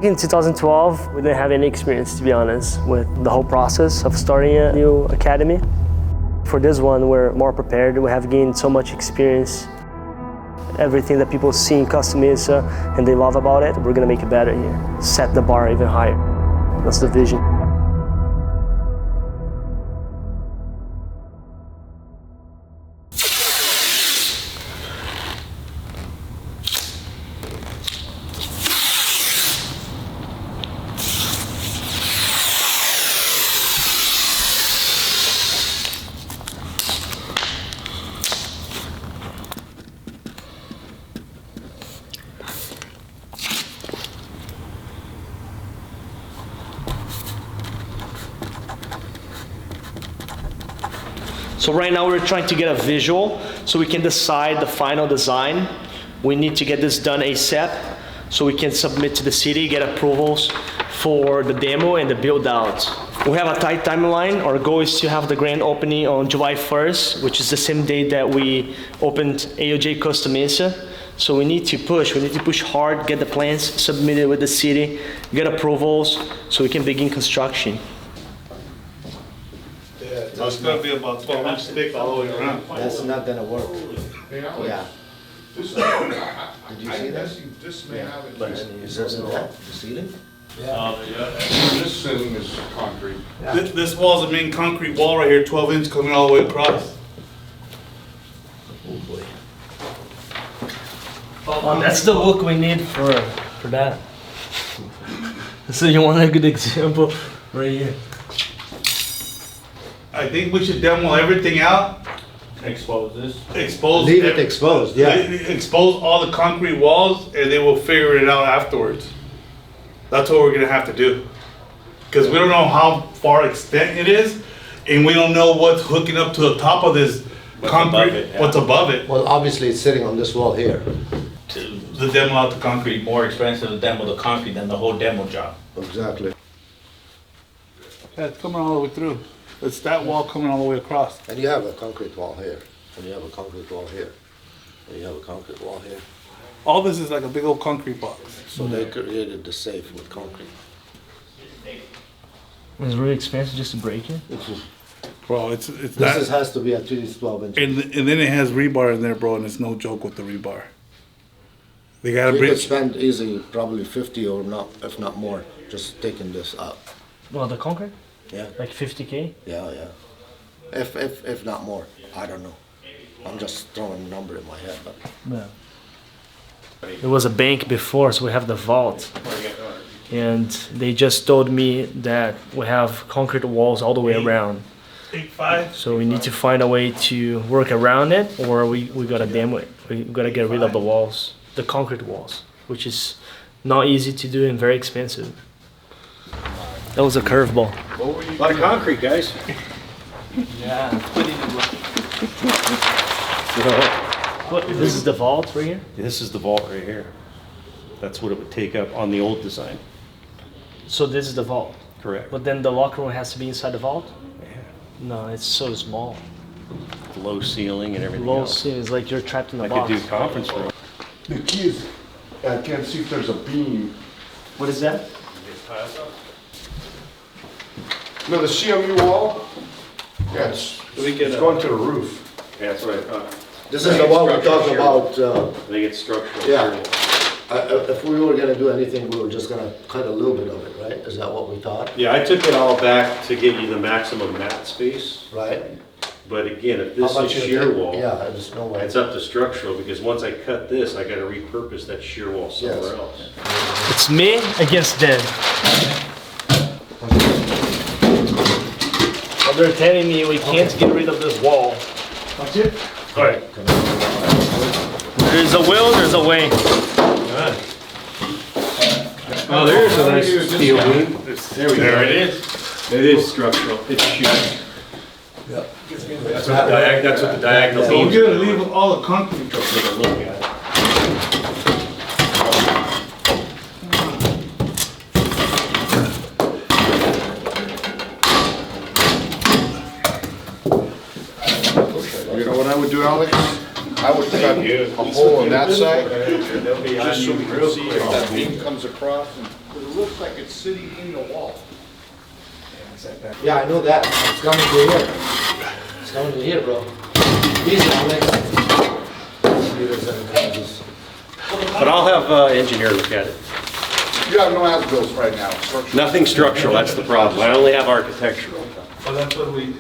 In 2012, we didn't have any experience, to be honest, with the whole process of starting a new academy. For this one, we're more prepared. We have gained so much experience. Everything that people see in Custom Mesa and they love about it, we're gonna make it better here. Set the bar even higher. That's the vision. So right now we're trying to get a visual so we can decide the final design. We need to get this done ASAP so we can submit to the city, get approvals for the demo and the build out. We have a tight timeline. Our goal is to have the grand opening on July 1st, which is the same day that we opened AOJ Custom Mesa. So we need to push hard, get the plans submitted with the city, get approvals so we can begin construction. It's gonna be about 12 inch thick all the way around. That's not gonna work. Yeah. Did you see that? This may have it. But is this that, the ceiling? This ceiling is concrete. This wall's the main concrete wall right here, 12 inch coming all the way across. Oh boy. That's the look we need for that. So you want a good example right here. I think we should demo everything out. Expose this. Expose. Leave it exposed, yeah. Expose all the concrete walls and they will figure it out afterwards. That's what we're gonna have to do. Because we don't know how far extent it is and we don't know what's hooking up to the top of this concrete, what's above it. Well, obviously it's sitting on this wall here. The demo out the concrete. More expensive to demo the concrete than the whole demo job. Exactly. Yeah, it's coming all the way through. It's that wall coming all the way across. And you have a concrete wall here, and you have a concrete wall here, and you have a concrete wall here. All this is like a big old concrete box. So they created the safe with concrete. It's really expensive just to break it. Bro, it's This that. has to be at least 12 inches. And then it has rebar in there, bro, and it's no joke with the rebar. They gotta You bring. could spend easily probably 50 or not, if not more, just taking this out. Well, the concrete? Yeah, Like 50K? yeah, yeah. If not more, I don't know. I'm just throwing a number in my head, but. Yeah. There was a bank before, so we have the vault. And they just told me that we have concrete walls all the way around. 8.5. So we need to find a way to work around it, or we gotta demo it. We gotta get rid of the walls, the concrete walls, which is not easy to do and very expensive. That was a curveball. A lot of concrete, guys. Yeah. What, this is the vault right here? This is the vault right here. That's what it would take up on the old design. So this is the vault. Correct. But then the locker room has to be inside the vault? Yeah. No, it's so small. Low ceiling and everything Low else. ceiling, it's like you're trapped in a I box. could do conference room. The key is, I can't see if there's a beam. What is that? No, the CMU wall, yeah, it's going to the roof. Yeah, that's what I thought. This is the one we're talking about, I think it's structural. yeah. If we were gonna do anything, we were just gonna cut a little bit of it, right? Is that what we thought? Yeah, I took it all back to give you the maximum mat space. Right? But again, if How this much is you shear think? wall, Yeah, there's no way. it's up to structural, because once I cut this, I gotta repurpose that shear wall somewhere Yes. else. It's me against them. Well, they're telling me we can't get rid of this wall. That's it? Alright. There's a will, there's a way. Oh, there's a nice steel beam. There it is. It is structural. It's shear. That's what the diagonal So we're beams gonna are. leave all the concrete. Take a look at it. You know what I would do, Alex? I would cut a hole on that side, just so we can see if that beam comes across. And it looks like it's sitting in the wall. Yeah, I know that. It's coming to here. It's coming to here, bro. Easy, Alex. But I'll have engineer look at it. You have no as-bills right now. Structure. Nothing structural, that's the problem. I only have architectural. So that's what we,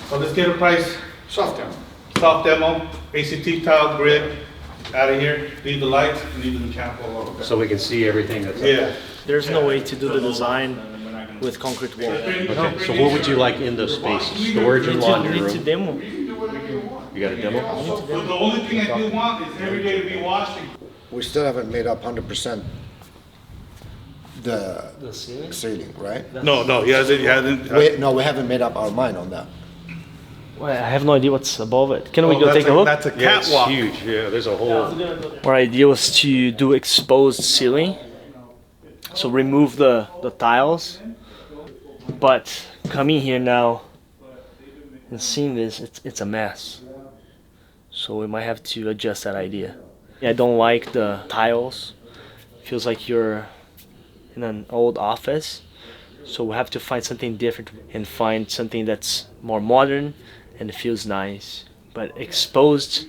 so let's get a price, Soft down. soft demo, ACT tile, grid, out of here, leave the lights, and leave the mechanical. So we can see everything that's up there. Yeah. There's no way to do the design with concrete wall. Okay, so what would you like in those spaces? Storage and laundry Need to room? demo. You got a demo? But the only thing I do want is every day to be washed. We still haven't made up 100% the The ceiling? ceiling, right? No, he hasn't. No, we haven't made up our mind on that. Well, I have no idea what's above it. Can we Oh, go that's take a look? That's a Yeah, it's catwalk. huge, yeah, there's a whole, Our idea was to do exposed ceiling, so remove the tiles. But coming here now and seeing this, it's a mess. So we might have to adjust that idea. I don't like the tiles. Feels like you're in an old office. So we have to find something different and find something that's more modern and it feels nice. But exposed,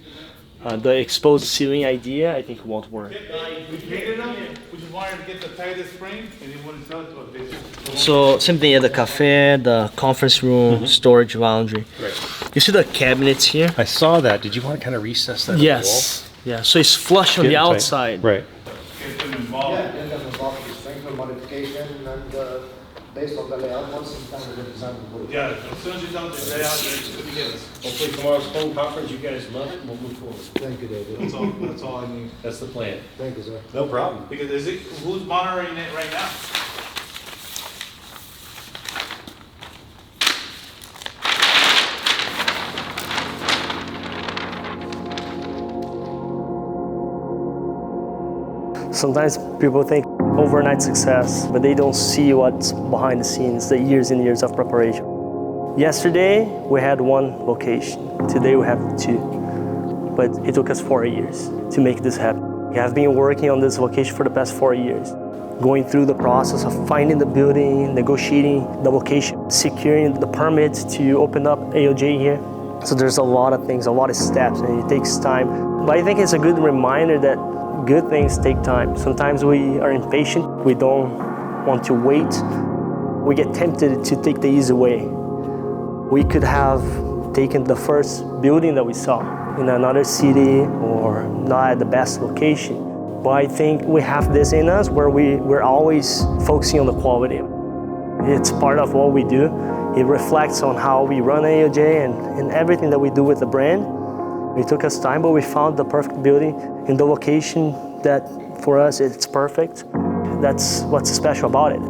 the exposed ceiling idea, I think won't work. We painted them, we just wanted to get the tightest frame, and they wouldn't sell it to us. They just- So same thing at the cafe, the conference room, storage, laundry. right. You see the cabinets here? I saw that, did you want to kind of recess that on the wall? Yes. Yeah. So it's flush on Get the it tight. outside. Right. Get them involved. Yeah, get them involved with strength and modification and based on the layout, once it's done with the design, we'll go. Yeah, as soon as you're done with the layout, it's good to get us. Hopefully tomorrow's phone conference, you guys love it, and we'll move forward. Thank you, David. That's all I need. That's the plan. Thank you, sir. No problem. Because who's monitoring it right now? Sometimes people think overnight success, but they don't see what's behind the scenes, the years and years of preparation. Yesterday, we had one location. Today, we have two. But it took us 4 years to make this happen. We have been working on this location for the past 4 years, going through the process of finding the building, negotiating the location, securing the permits to open up AOJ here. So there's a lot of things, a lot of steps, and it takes time. But I think it's a good reminder that good things take time. Sometimes we are impatient. We don't want to wait. We get tempted to take the easy way. We could have taken the first building that we saw in another city or not at the best location. But I think we have this in us where we're always focusing on the quality. It's part of what we do. It reflects on how we run AOJ and everything that we do with the brand. It took us time, but we found the perfect building in the location that for us it's perfect. That's what's special about it.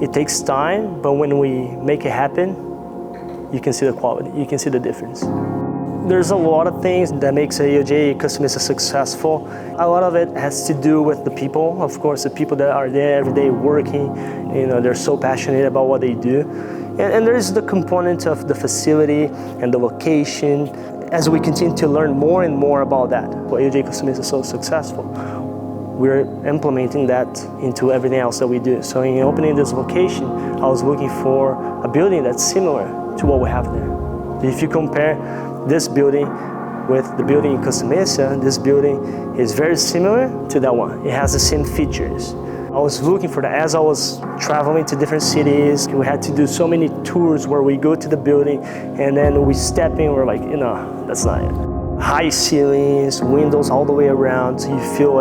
It takes time, but when we make it happen, you can see the quality, you can see the difference. There's a lot of things that makes AOJ Customista successful. A lot of it has to do with the people. Of course, the people that are there every day working, they're so passionate about what they do. And there's the component of the facility and the location. As we continue to learn more and more about that, why AOJ Customista is so successful, we're implementing that into everything else that we do. So in opening this location, I was looking for a building that's similar to what we have there. If you compare this building with the building in Customista, this building is very similar to that one. It has the same features. I was looking for that as I was traveling to different cities. We had to do so many tours where we go to the building and then we step in, we're like, that's not it. High ceilings, windows all the way around, so you feel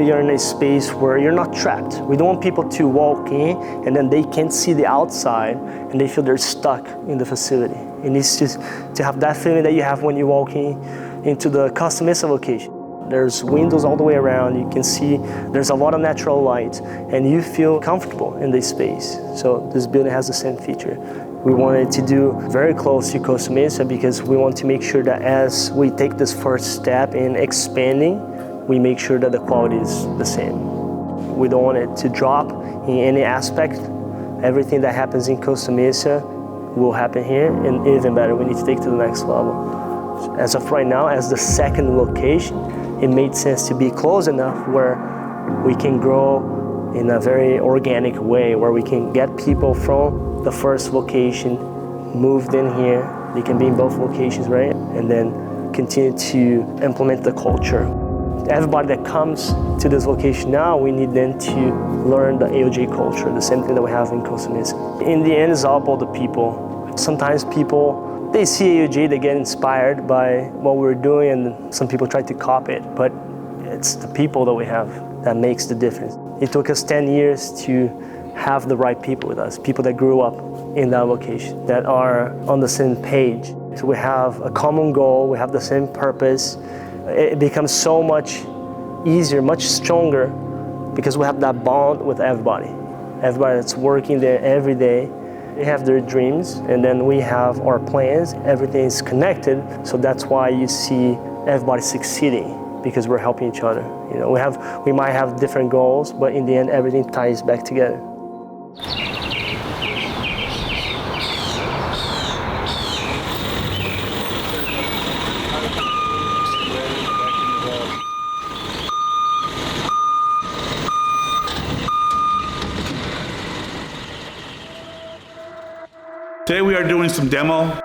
you're in a space where you're not trapped. We don't want people to walk in and then they can't see the outside and they feel they're stuck in the facility. It needs to have that feeling that you have when you walk into the Customista location. There's windows all the way around. You can see there's a lot of natural light and you feel comfortable in this space. So this building has the same feature. We wanted to do very close to Customista because we want to make sure that as we take this first step in expanding, we make sure that the quality is the same. We don't want it to drop in any aspect. Everything that happens in Customista will happen here, and even better, we need to take it to the next level. As of right now, as the second location, it made sense to be close enough where we can grow in a very organic way where we can get people from the first location moved in here. They can be in both locations, right? And then continue to implement the culture. Everybody that comes to this location now, we need them to learn the AOJ culture, the same thing that we have in Costa Mesa. In the end, it's all about the people. Sometimes people, they see AOJ, they get inspired by what we're doing, and some people try to copy it, but it's the people that we have that makes the difference. It took us 10 years to have the right people with us, people that grew up in that location, that are on the same page. So we have a common goal, we have the same purpose. It becomes so much easier, much stronger, because we have that bond with everybody. Everybody that's working there every day, they have their dreams, and then we have our plans. Everything is connected, so that's why you see everybody succeeding, because we're helping each other. You know, we might have different goals, but in the end, everything ties back together. Today we are doing some demo.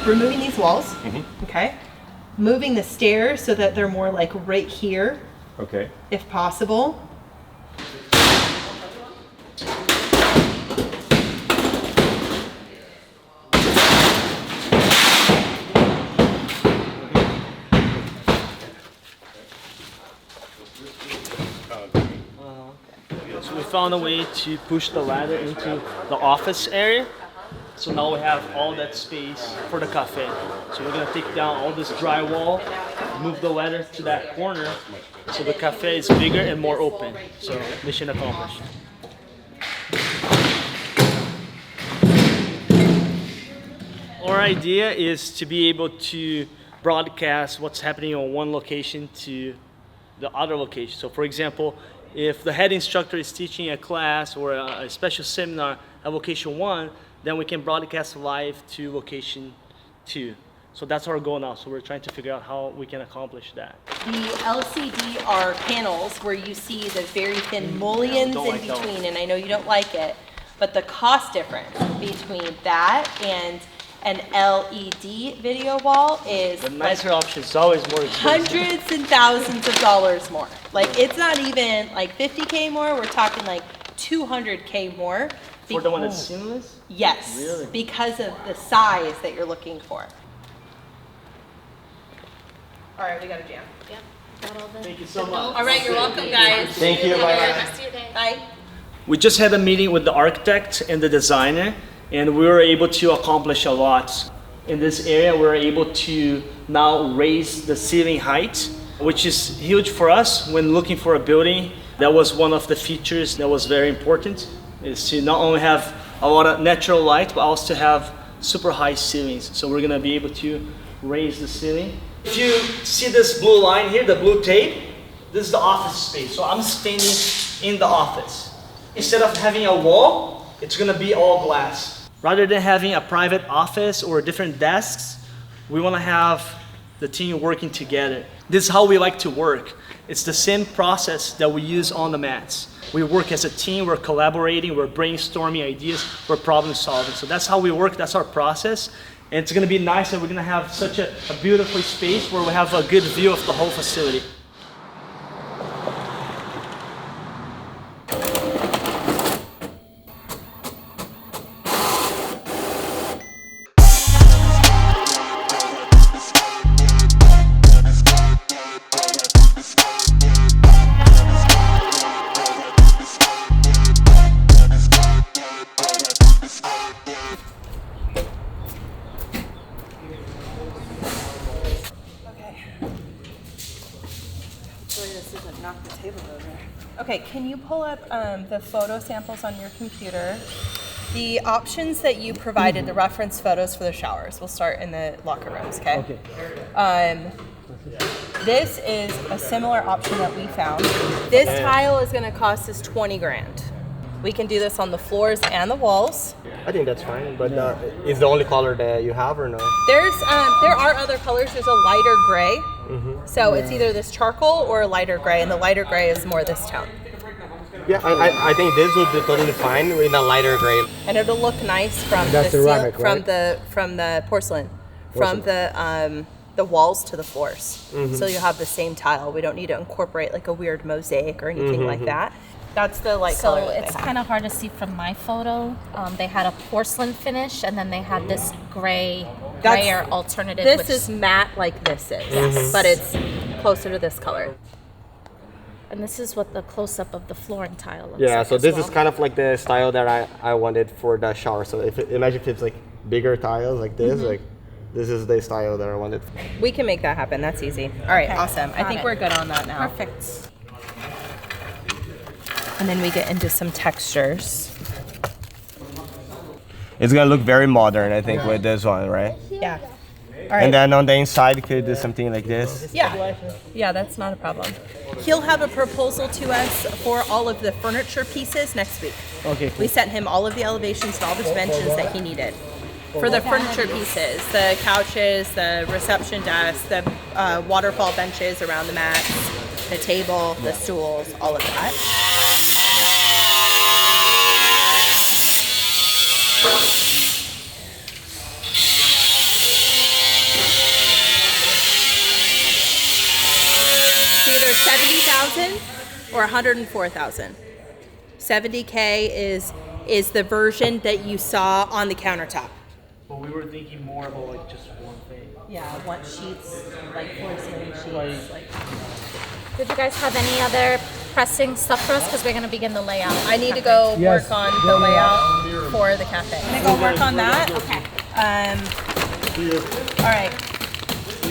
Removing these walls, okay? Moving the stairs so that they're more like right here, Okay. if possible. So we found a way to push the ladder into the office area. So now we have all that space for the cafe. So we're gonna take down all this drywall, move the ladder to that corner, so the cafe is bigger and more open. So mission accomplished. Our idea is to be able to broadcast what's happening on one location to the other location. So for example, if the head instructor is teaching a class or a special seminar at location 1, then we can broadcast live to location 2. So that's our goal now. So we're trying to figure out how we can accomplish that. The LCD are panels where you see the very thin mullions don't in like those. between, and I know you don't like it, but the cost difference between that and an LED video wall is The like nicer option is always more expensive. hundreds and thousands of dollars more. Like, it's not even like 50K more, we're talking like 200K more. For the one that's seamless? Yes, Really? because of the size that you're looking for. All right, we got a jam. Yep, got all the. Thank you so much. All right, you're welcome, guys. Thank you, Have a bye-bye. good rest of your day. Bye. We just had a meeting with the architect and the designer, and we were able to accomplish a lot. In this area, we were able to now raise the ceiling height, which is huge for us when looking for a building. That was one of the features that was very important, is to not only have a lot of natural light, but also to have super high ceilings. So we're gonna be able to raise the ceiling. If you see this blue line here, the blue tape, this is the office space. So I'm standing in the office. Instead of having a wall, it's gonna be all glass. Rather than having a private office or different desks, we wanna have the team working together. This is how we like to work. It's the same process that we use on the mats. We work as a team, we're collaborating, we're brainstorming ideas, we're problem solving. So that's how we work, that's our process. And it's gonna be nice that we're gonna have such a beautiful space where we have a good view of the whole facility. this doesn't knock the table over. Okay, can you pull up the photo samples on your computer? The options that you provided, the reference photos for the showers. We'll start in the locker rooms, okay? Okay. This is a similar option that we found. This tile is gonna cost us 20 grand. We can do this on the floors and the walls. I think that's fine, but is the only color that you have or no? There are other colors. There's a lighter gray. So it's either this charcoal or a lighter gray, and the lighter gray is more this tone. Yeah, I think this would be totally fine with a lighter gray. And it'll look nice from That's ceramic, from the porcelain, from the walls to the floors. So you'll have the same tile. We don't need to incorporate like a weird mosaic or anything like that. That's the light color. So it's kind of hard to see from my photo. They had a porcelain finish, and then they had this grayer alternative. This is matte like this is, but it's closer to this color. And this is what the close-up of the flooring tile looks Yeah, like so as this well. is kind of like the style that I wanted for the shower. So imagine if it's like bigger tiles like this, like this is the style that I wanted. We can make that happen. That's easy. All right, awesome. I think we're good on that now. Perfect. And then we get into some textures. It's gonna look very modern, I think, with this one, right? Yeah. All right. And then on the inside, you could do something like this. Yeah, that's not a problem. He'll have a proposal to us for all of the furniture pieces next week. Okay. We sent him all of the elevations and all the dimensions that he needed. For the furniture pieces, the couches, the reception desk, the waterfall benches around the mats, the table, the stools, all of that. Either 70,000 or 104,000. 70K is the version that you saw on the countertop. But we were thinking more about like just one thing. Yeah, one sheets, like floor ceiling sheets. Did you guys have any other pressing stuff for us? Because we're going to begin the layout. I need to go work on the layout for the cafe. Can I go work on that? Okay. All right.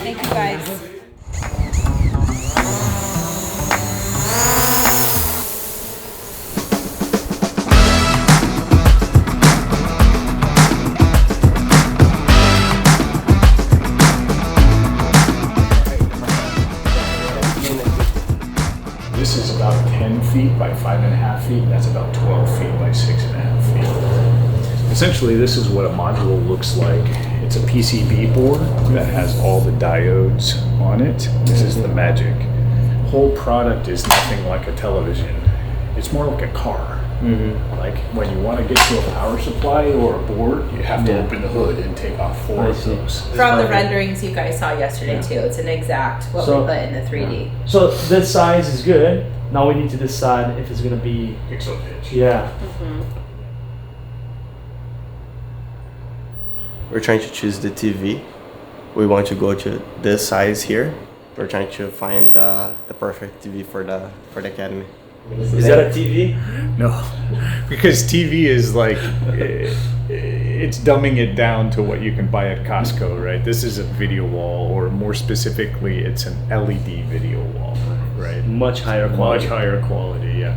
Thank you guys. This is about 10 feet by 5.5 feet, and that's about 12 feet by 6.5 feet. Essentially, this is what a module looks like. It's a PCB board that has all the diodes on it. This is the magic. Whole product is nothing like a television. It's more like a car. Like when you want to get to a power supply or a board, you have to open the hood and take off 4 of those. From the renderings you guys saw yesterday too, it's an exact what we put in the 3D. So this size is good. Now we need to decide if it's gonna be. Pixel pitch. Yeah. We're trying to choose the TV. We want to go to this size here. We're trying to find the perfect TV for the academy. Is that a TV? No, because TV is like, it's dumbing it down to what you can buy at Costco, right? This is a video wall, or more specifically, it's an LED video wall, right? Much higher quality. Much higher quality, yeah.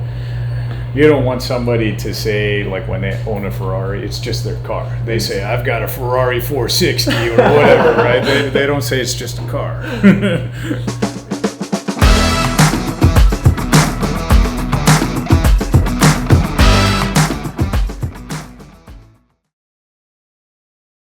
You don't want somebody to say, like when they own a Ferrari, it's just their car. They say, I've got a Ferrari 460 or whatever, right? They don't say it's just a car.